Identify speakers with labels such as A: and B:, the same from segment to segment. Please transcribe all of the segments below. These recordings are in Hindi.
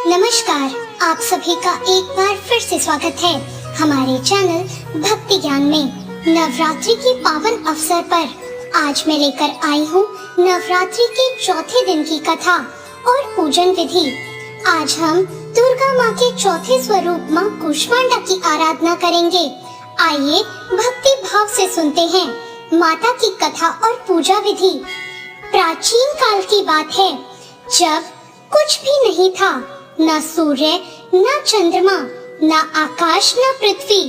A: नमस्कार, आप सभी का एक बार फिर से स्वागत है हमारे चैनल भक्ति ज्ञान में। नवरात्रि के पावन अवसर पर आज मैं लेकर आई हूँ नवरात्रि के चौथे दिन की कथा और पूजन विधि। आज हम दुर्गा माँ के चौथे स्वरूप माँ कूष्मांडा की आराधना करेंगे। आइए भक्ति भाव से सुनते हैं माता की कथा और पूजा विधि। प्राचीन काल की बात है, जब कुछ भी नहीं था, न सूर्य, न चंद्रमा, न आकाश, न पृथ्वी,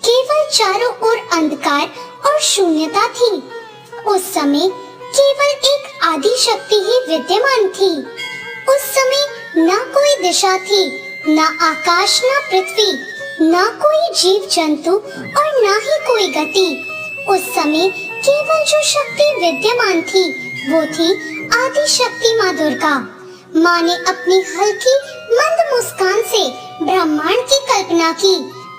A: केवल चारों ओर अंधकार और शून्यता थी। उस समय केवल एक आदि शक्ति ही विद्यमान थी। उस समय न कोई दिशा थी, न आकाश, न पृथ्वी, न कोई जीव जंतु और न ही कोई गति। उस समय केवल जो शक्ति विद्यमान थी वो थी आदि शक्ति माँ दुर्गा। माँ ने अपनी हल्की मंद मुस्कान से ब्रह्मांड की कल्पना की।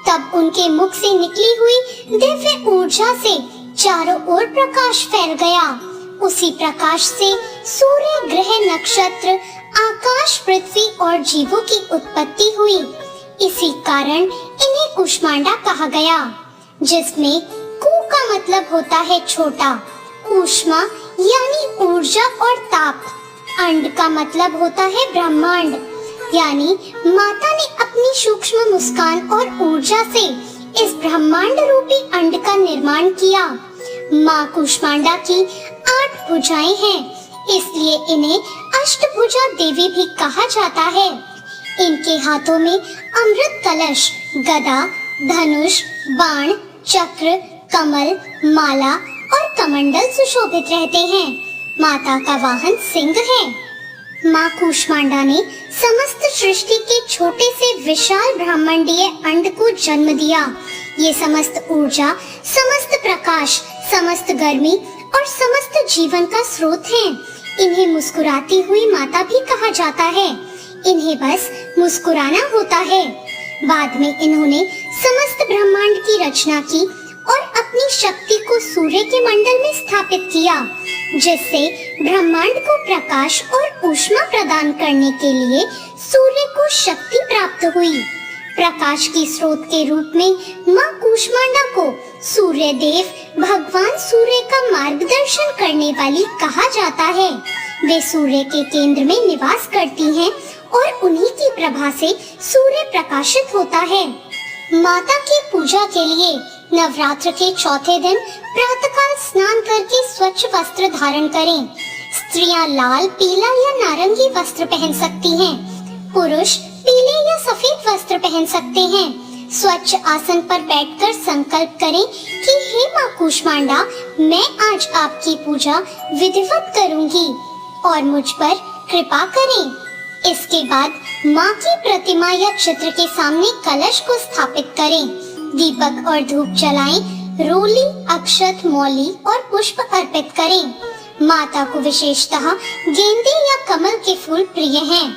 A: तब उनके मुख से निकली हुई दिव्य ऊर्जा से चारों ओर प्रकाश फैल गया। उसी प्रकाश से सूर्य, ग्रह, नक्षत्र, आकाश, पृथ्वी और जीवों की उत्पत्ति हुई। इसी कारण इन्हें कूष्मांडा कहा गया, जिसमें कू का मतलब होता है छोटा, ऊष्मा यानी ऊर्जा और ताप, अंड का मतलब होता है ब्रह्मांड, यानी माता ने अपनी सूक्ष्म मुस्कान और ऊर्जा से इस ब्रह्मांड रूपी अंड का निर्माण किया। माँ कूष्मांडा की 8 भुजाएं हैं, इसलिए इन्हें अष्टभुजा देवी भी कहा जाता है। इनके हाथों में अमृत कलश, गदा, धनुष, बाण, चक्र, कमल, माला और कमंडल सुशोभित रहते हैं। माता का वाहन सिंह है। माँ कूष्मांडा ने समस्त सृष्टि के छोटे से विशाल ब्रह्मांडीय अंड को जन्म दिया। ये समस्त ऊर्जा, समस्त प्रकाश, समस्त गर्मी और समस्त जीवन का स्रोत है। इन्हें मुस्कुराती हुई माता भी कहा जाता है। इन्हें बस मुस्कुराना होता है। बाद में इन्होंने समस्त ब्रह्मांड की रचना की और अपनी शक्ति को सूर्य के मंडल में स्थापित किया, जिससे ब्रह्मांड को प्रकाश और ऊष्मा प्रदान करने के लिए सूर्य को शक्ति प्राप्त हुई। प्रकाश की स्रोत के रूप में माँ कूष्मांडा को सूर्य देव, भगवान सूर्य का मार्गदर्शन करने वाली कहा जाता है। वे सूर्य के केंद्र में निवास करती हैं और उन्हीं की प्रभा से सूर्य प्रकाशित होता है। माता की पूजा के लिए नवरात्र के चौथे दिन प्रातःकाल स्नान करके स्वच्छ वस्त्र धारण करें। स्त्रियां लाल, पीला या नारंगी वस्त्र पहन सकती हैं। पुरुष पीले या सफेद वस्त्र पहन सकते हैं। स्वच्छ आसन पर बैठकर संकल्प करें कि हे माँ कूष्मांडा, मैं आज आपकी पूजा विधिवत करूंगी और मुझ पर कृपा करें। इसके बाद माँ की प्रतिमा या चित्र के सामने कलश को स्थापित करें। दीपक और धूप जलाएं, रोली, अक्षत, मौली और पुष्प अर्पित करें। माता को विशेषतः गेंदे या कमल के फूल प्रिय हैं।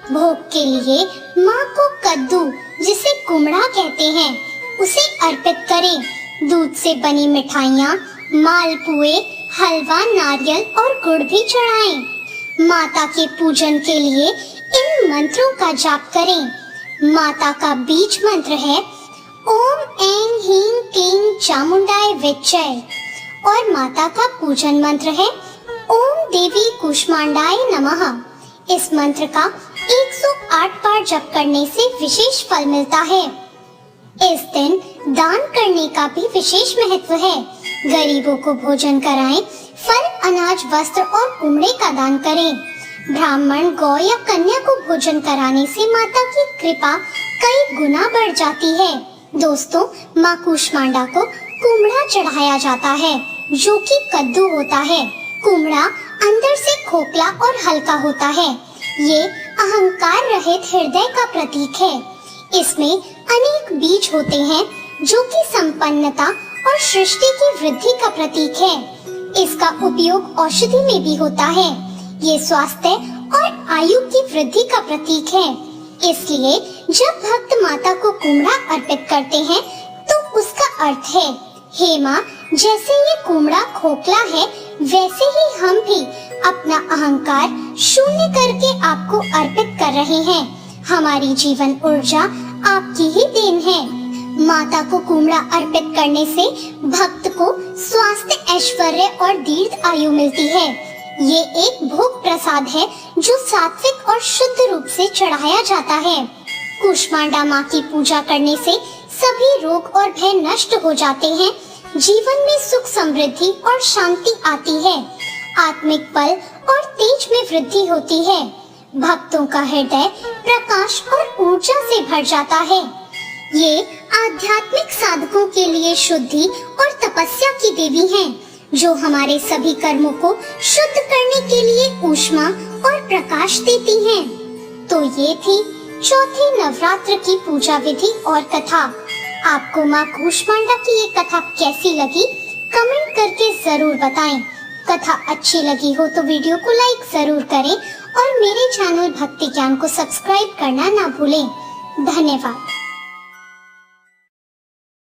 A: भोग के लिए माँ को कद्दू, जिसे कुमड़ा कहते हैं, उसे अर्पित करें। दूध से बनी मिठाइयाँ, मालपुए, हलवा, नारियल और गुड़ भी चढ़ाएं। माता के पूजन के लिए इन मंत्रों का जाप करें। माता का बीज मंत्र है ओम ऐं ह्रीं क्लीं चामुंडाय विच्चय और माता का पूजन मंत्र है ओम देवी कूष्मांडाय नमः। इस मंत्र का 108 बार जप करने से विशेष फल मिलता है। इस दिन दान करने का भी विशेष महत्व है। गरीबों को भोजन कराएं, फल, अनाज, वस्त्र और कुमड़े का दान करें। ब्राह्मण, गौ या कन्या को भोजन कराने से माता की कृपा कई गुना बढ़ जाती है। दोस्तों, माँ कूष्मांडा को कुमड़ा चढ़ाया जाता है, जो कि कद्दू होता है। कुमड़ा अंदर से खोखला और हल्का होता है। ये अहंकार रहित हृदय का प्रतीक है। इसमें अनेक बीज होते हैं, जो कि संपन्नता और सृष्टि की वृद्धि का प्रतीक है। इसका उपयोग औषधि में भी होता है। ये स्वास्थ्य और आयु की वृद्धि का प्रतीक है। इसलिए जब भक्त माता को कुमड़ा अर्पित करते हैं तो उसका अर्थ है, हे माँ, जैसे ये कुमड़ा खोखला है, वैसे ही हम भी अपना अहंकार शून्य करके आपको अर्पित कर रहे हैं। हमारी जीवन ऊर्जा आपकी ही देन है। माता को कुमड़ा अर्पित करने से भक्त को स्वास्थ्य, ऐश्वर्य और दीर्घ आयु मिलती है। ये एक भोग प्रसाद है जो सात्विक और शुद्ध रूप से चढ़ाया जाता है। कूष्मांडा माँ की पूजा करने से सभी रोग और भय नष्ट हो जाते हैं। जीवन में सुख, समृद्धि और शांति आती है। आत्मिक बल और तेज में वृद्धि होती है। भक्तों का हृदय प्रकाश और ऊर्जा से भर जाता है। ये आध्यात्मिक साधकों के लिए शुद्धि और तपस्या की देवी हैं, जो हमारे सभी कर्मों को शुद्ध करने के लिए ऊष्मा और प्रकाश देती हैं। तो ये थी चौथे नवरात्र की पूजा विधि और कथा। आपको माँ कूष्मांडा की ये कथा कैसी लगी, कमेंट करके जरूर बताएं। कथा अच्छी लगी हो तो वीडियो को लाइक जरूर करें और मेरे चैनल भक्ति ज्ञान को सब्सक्राइब करना ना भूलें। धन्यवाद।